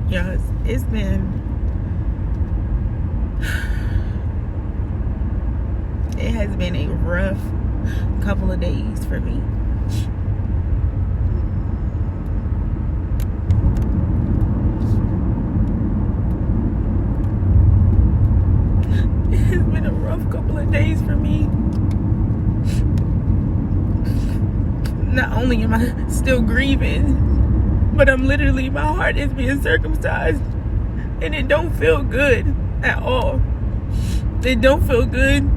Yeah, it's been it has been a rough couple of days for me. It has been a rough couple of days for me. Not only am I still grieving, but my heart is being circumcised, and it don't feel good at all. It don't feel good.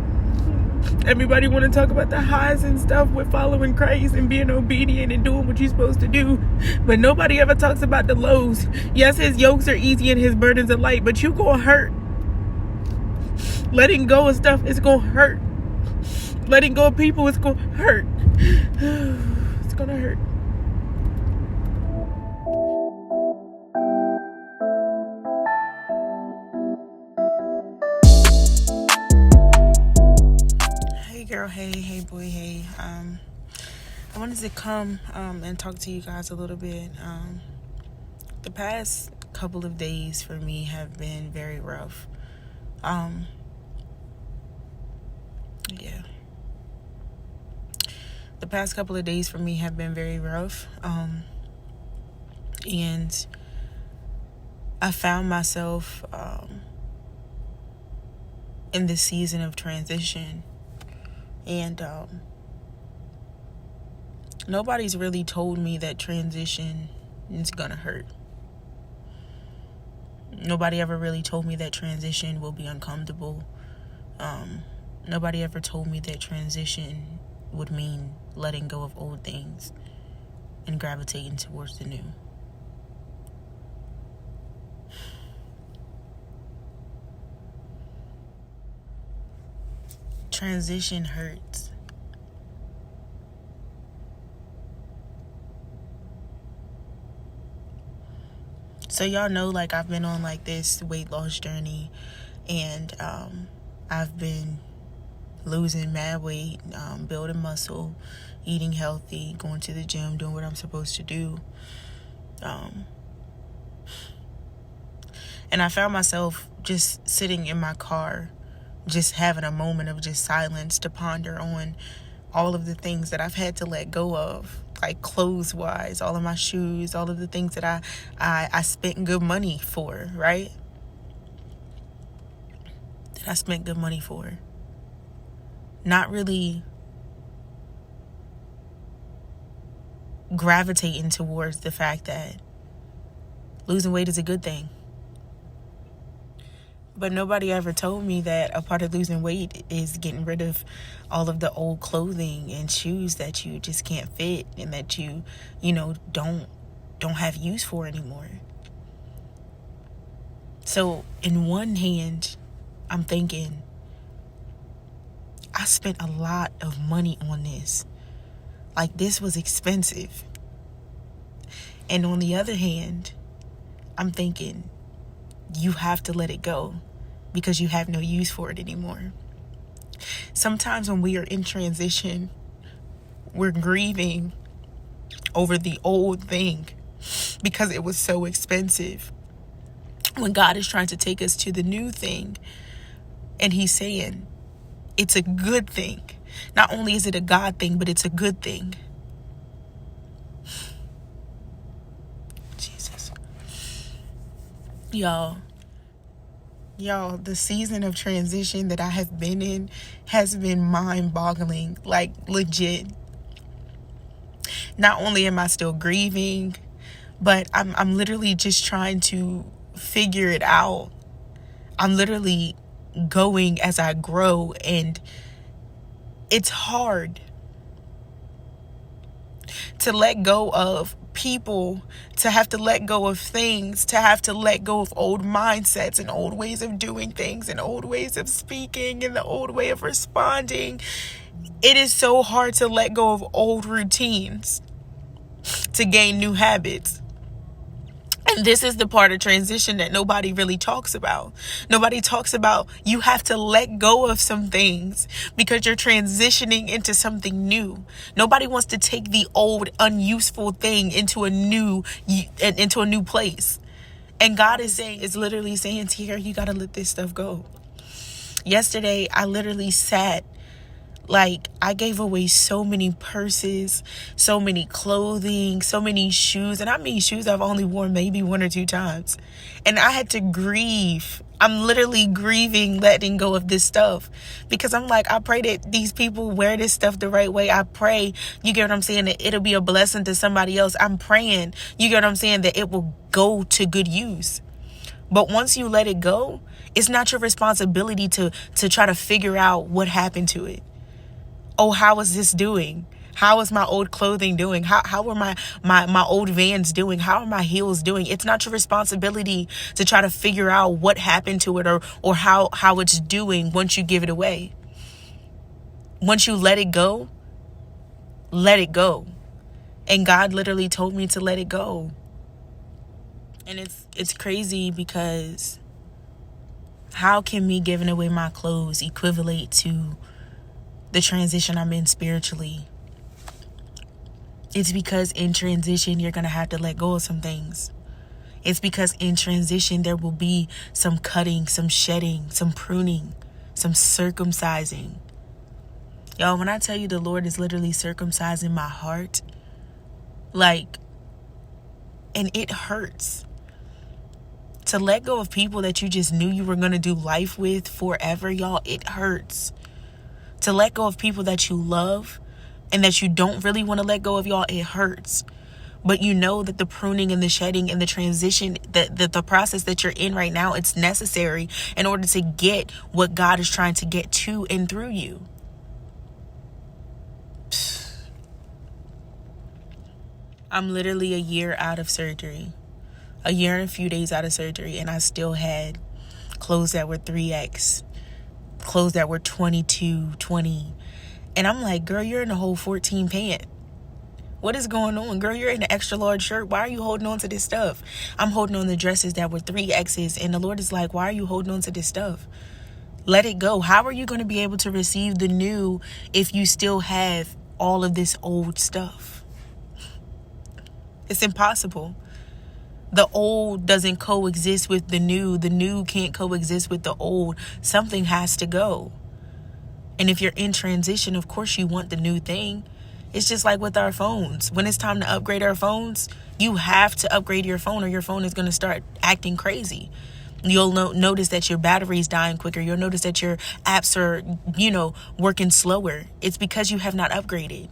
Everybody want to talk about the highs and stuff with following Christ and being obedient and doing what you're supposed to do, but nobody ever talks about the lows. Yes, his yokes are easy and his burdens are light, but you gonna hurt. Letting go of stuff is gonna hurt. Letting go of people is gonna hurt. It's gonna hurt. Hey girl, hey boy, hey. I wanted to come and talk to you guys a little bit. The past couple of days for me have been very rough. The past couple of days for me have been very rough. And I found myself in this season of transition. And nobody's really told me that transition is gonna hurt. Nobody ever really told me that transition will be uncomfortable. Nobody ever told me that transition would mean letting go of old things and gravitating towards the new. Transition hurts. So y'all know, like, I've been on like this weight loss journey, and I've been losing mad weight, building muscle, eating healthy, going to the gym, doing what I'm supposed to do. And I found myself just sitting in my car, just having a moment of just silence to ponder on all of the things that I've had to let go of, like clothes-wise, all of my shoes, all of the things that I spent good money for, right? That I spent good money for. Not really gravitating towards the fact that losing weight is a good thing. But nobody ever told me that a part of losing weight is getting rid of all of the old clothing and shoes that you just can't fit and that you don't have use for anymore. So in one hand, I'm thinking, I spent a lot of money on this. Like, this was expensive. And on the other hand, I'm thinking, you have to let it go because you have no use for it anymore. Sometimes when we are in transition, we're grieving over the old thing because it was so expensive. When God is trying to take us to the new thing, and he's saying, it's a good thing. Not only is it a God thing, but it's a good thing. Jesus. Y'all, the season of transition that I have been in has been mind-boggling, like legit. Not only am I still grieving, but I'm literally just trying to figure it out. I'm literally going as I grow, and it's hard to let go of people, to have to let go of things, to have to let go of old mindsets and old ways of doing things and old ways of speaking and the old way of responding. It is so hard to let go of old routines to gain new habits. And this is the part of transition that nobody really talks about. Nobody talks about you have to let go of some things because you're transitioning into something new. Nobody wants to take the old unuseful thing into a new place. And God is literally saying, Tiara, you got to let this stuff go. Yesterday, I literally sat, like, I gave away so many purses, so many clothing, so many shoes. And I mean shoes I've only worn maybe 1 or 2 times. And I had to grieve. I'm literally grieving letting go of this stuff. Because I'm like, I pray that these people wear this stuff the right way. I pray, you get what I'm saying, that it'll be a blessing to somebody else. I'm praying, you get what I'm saying, that it will go to good use. But once you let it go, it's not your responsibility to try to figure out what happened to it. Oh, how is this doing? How is my old clothing doing? How are my old Vans doing? How are my heels doing? It's not your responsibility to try to figure out what happened to it or how it's doing once you give it away. Once you let it go, let it go. And God literally told me to let it go. And it's crazy because how can me giving away my clothes equivalent to the transition I'm in spiritually? It's because in transition, you're going to have to let go of some things. It's because in transition, there will be some cutting, some shedding, some pruning, some circumcising. Y'all, when I tell you the Lord is literally circumcising my heart, like, and it hurts. To let go of people that you just knew you were going to do life with forever, y'all, it hurts. To let go of people that you love and that you don't really want to let go of, y'all, it hurts. But you know that the pruning and the shedding and the transition, the process that you're in right now, it's necessary in order to get what God is trying to get to and through you. I'm literally a year out of surgery. A year and a few days out of surgery, and I still had clothes that were 3X, clothes that were 22, 20. And I'm like, girl, you're in a whole 14 pant. What is going on? Girl, you're in an extra large shirt. Why are you holding on to this stuff? I'm holding on to dresses that were 3Xs, and the Lord is like, why are you holding on to this stuff? Let it go. How are you going to be able to receive the new if you still have all of this old stuff? It's impossible. The old doesn't coexist with the new. The new can't coexist with the old. Something has to go. And if you're in transition, of course you want the new thing. It's just like with our phones. When it's time to upgrade our phones, you have to upgrade your phone or your phone is going to start acting crazy. You'll notice that your battery's dying quicker. You'll notice that your apps are, working slower. It's because you have not upgraded.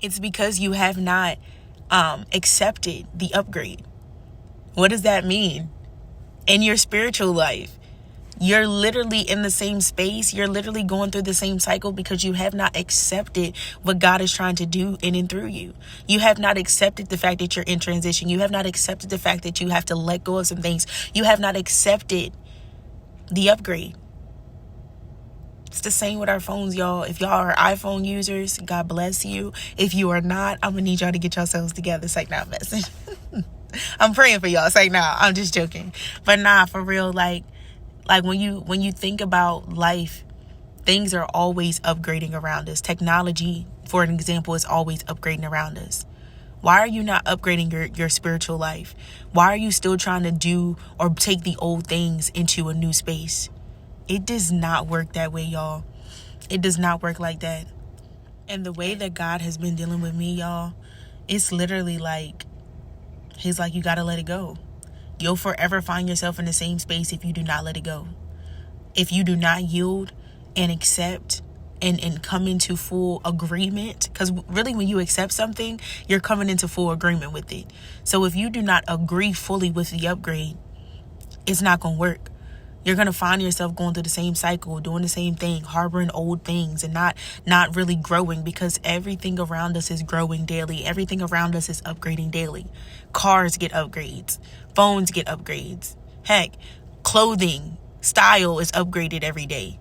It's because you have not accepted the upgrade. What does that mean? In your spiritual life, you're literally in the same space. You're literally going through the same cycle because you have not accepted what God is trying to do in and through you. You have not accepted the fact that you're in transition. You have not accepted the fact that you have to let go of some things. You have not accepted the upgrade. It's the same with our phones, y'all. If y'all are iPhone users, God bless you. If you are not, I'm going to need y'all to get yourselves together. It's like, nah, message. I'm praying for y'all. It's like, nah, I'm just joking. But nah, for real, like when you think about life, things are always upgrading around us. Technology, for an example, is always upgrading around us. Why are you not upgrading your spiritual life? Why are you still trying to do or take the old things into a new space? It does not work that way, y'all. It does not work like that. And the way that God has been dealing with me, y'all, it's literally like, he's like, you got to let it go. You'll forever find yourself in the same space if you do not let it go. If you do not yield and accept and come into full agreement. Because really, when you accept something, you're coming into full agreement with it. So if you do not agree fully with the upgrade, it's not going to work. You're going to find yourself going through the same cycle, doing the same thing, harboring old things and not really growing, because everything around us is growing daily. Everything around us is upgrading daily. Cars get upgrades. Phones get upgrades. Heck, clothing, style is upgraded every day.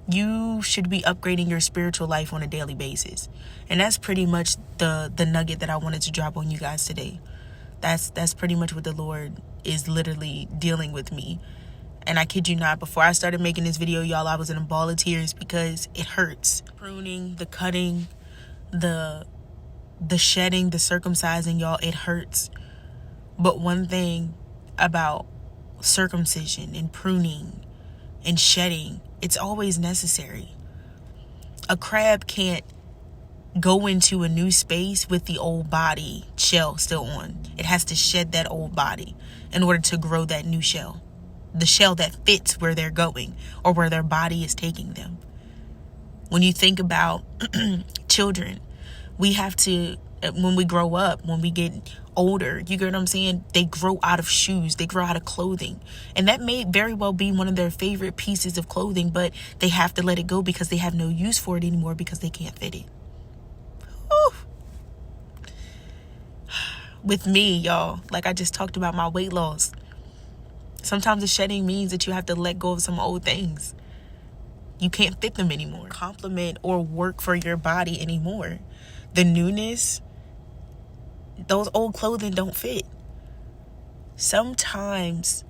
You should be upgrading your spiritual life on a daily basis. And that's pretty much the nugget that I wanted to drop on you guys today. That's pretty much what the Lord is literally dealing with me. And I kid you not, before I started making this video, y'all, I was in a ball of tears because it hurts. Pruning, the cutting, the shedding, the circumcising, y'all, it hurts. But one thing about circumcision and pruning and shedding, it's always necessary. A crab can't go into a new space with the old body shell still on. It has to shed that old body in order to grow that new shell. The shell that fits where they're going or where their body is taking them. When you think about children, we have to, when we grow up, when we get older, you get what I'm saying? They grow out of shoes, they grow out of clothing. And that may very well be one of their favorite pieces of clothing, but they have to let it go because they have no use for it anymore because they can't fit it. Whew. With me, y'all, like I just talked about my weight loss. Sometimes the shedding means that you have to let go of some old things. You can't fit them anymore. Compliment or work for your body anymore. The newness, those old clothing don't fit. Sometimes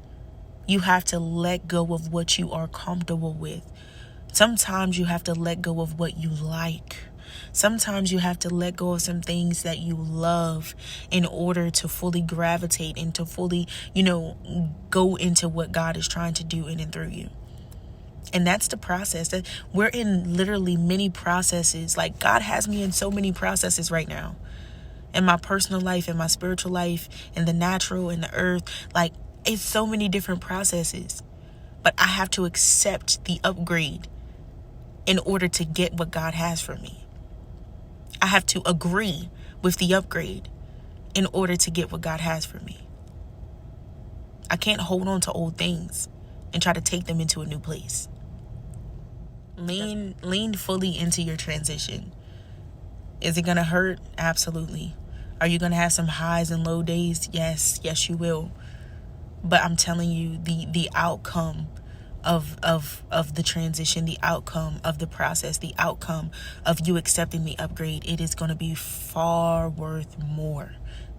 you have to let go of what you are comfortable with. Sometimes you have to let go of what you like. Sometimes you have to let go of some things that you love in order to fully gravitate and to fully, go into what God is trying to do in and through you. And that's the process. That we're in literally many processes. Like God has me in so many processes right now. In my personal life, in my spiritual life, in the natural, in the earth. Like it's so many different processes. But I have to accept the upgrade in order to get what God has for me. I have to agree with the upgrade in order to get what God has for me. I can't hold on to old things and try to take them into a new place. Lean fully into your transition. Is it going to hurt? Absolutely. Are you going to have some highs and low days? Yes, you will. But I'm telling you, the outcome of the transition, the outcome of the process, the outcome of you accepting the upgrade, it is going to be far worth more.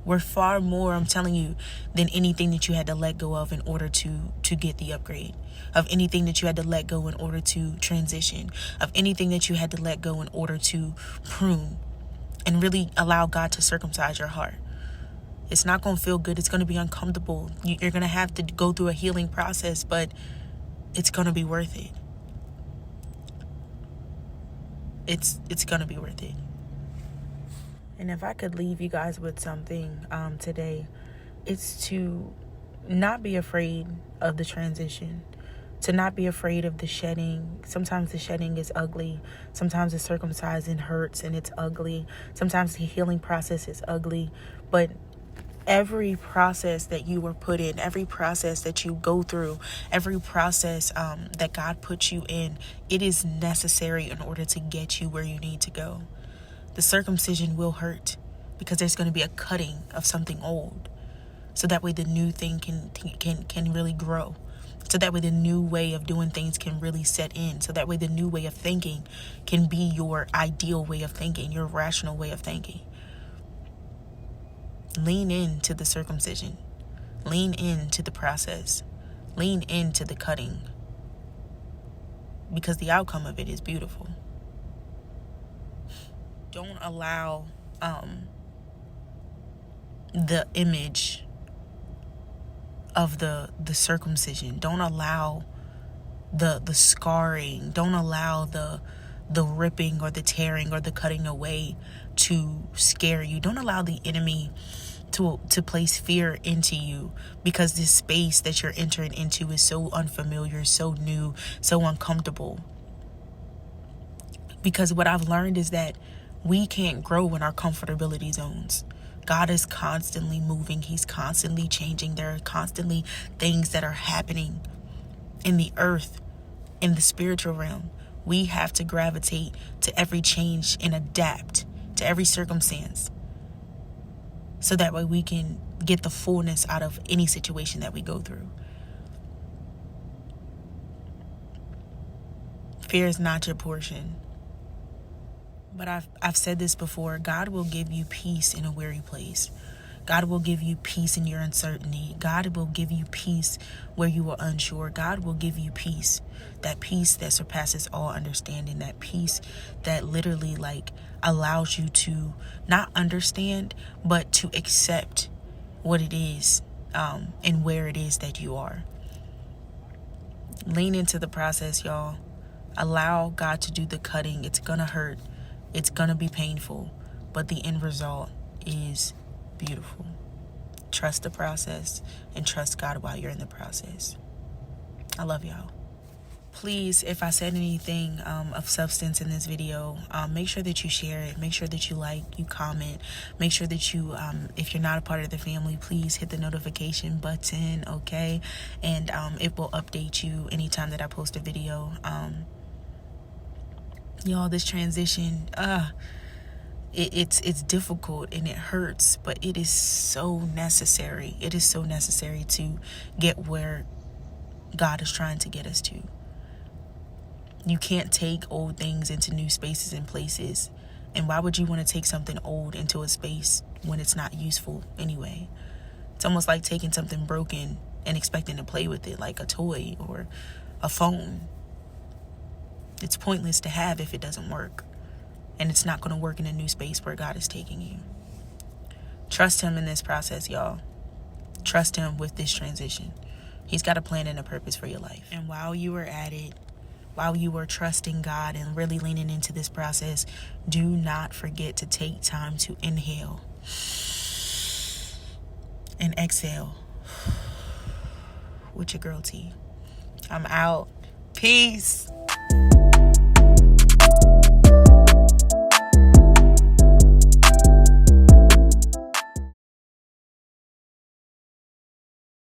We're far more, I'm telling you, than anything that you had to let go of in order to get the upgrade. Of anything that you had to let go in order to transition. Of anything that you had to let go in order to prune. And really allow God to circumcise your heart. It's not going to feel good. It's going to be uncomfortable. You're going to have to go through a healing process, but it's going to be worth it. It's going to be worth it. And if I could leave you guys with something today, it's to not be afraid of the transition, to not be afraid of the shedding. Sometimes the shedding is ugly. Sometimes the circumcising hurts and it's ugly. Sometimes the healing process is ugly. But every process that you were put in, every process that you go through, every process that God puts you in, it is necessary in order to get you where you need to go. The circumcision will hurt because there's going to be a cutting of something old. So that way the new thing can really grow. So that way the new way of doing things can really set in. So that way the new way of thinking can be your ideal way of thinking, your rational way of thinking. Lean into the circumcision. Lean into the process. Lean into the cutting. Because the outcome of it is beautiful. Don't allow the image of the circumcision. Don't allow the scarring. Don't allow the ripping or the tearing or the cutting away to scare you. Don't allow the enemy to place fear into you, because this space that you're entering into is so unfamiliar, so new, so uncomfortable. Because what I've learned is that we can't grow in our comfortability zones. God is constantly moving. He's constantly changing. There are constantly things that are happening in the earth, in the spiritual realm. We have to gravitate to every change and adapt to every circumstance, so that way we can get the fullness out of any situation that we go through. Fear is not your portion. But I've said this before. God will give you peace in a weary place. God will give you peace in your uncertainty. God will give you peace where you are unsure. God will give you peace. That peace that surpasses all understanding. That peace that literally allows you to not understand, but to accept what it is, and where it is that you are. Lean into the process, y'all. Allow God to do the cutting. It's gonna hurt. It's gonna be painful, but the end result is beautiful. Trust the process and trust God while you're in the process. I love y'all. Please, if I said anything of substance in this video, make sure that you share it. Make sure that you like, you comment. Make sure that you, if you're not a part of the family, please hit the notification button, okay? And it will update you anytime that I post a video. Y'all, this transition, it's difficult and it hurts, but it is so necessary. It is so necessary to get where God is trying to get us to. You can't take old things into new spaces and places. And why would you want to take something old into a space when it's not useful anyway? It's almost like taking something broken and expecting to play with it like a toy or a phone. It's pointless to have if it doesn't work. And it's not going to work in a new space where God is taking you. Trust him in this process, y'all. Trust him with this transition. He's got a plan and a purpose for your life. And while you are at it, while you are trusting God and really leaning into this process, do not forget to take time to inhale and exhale with your girl T. I'm out. Peace.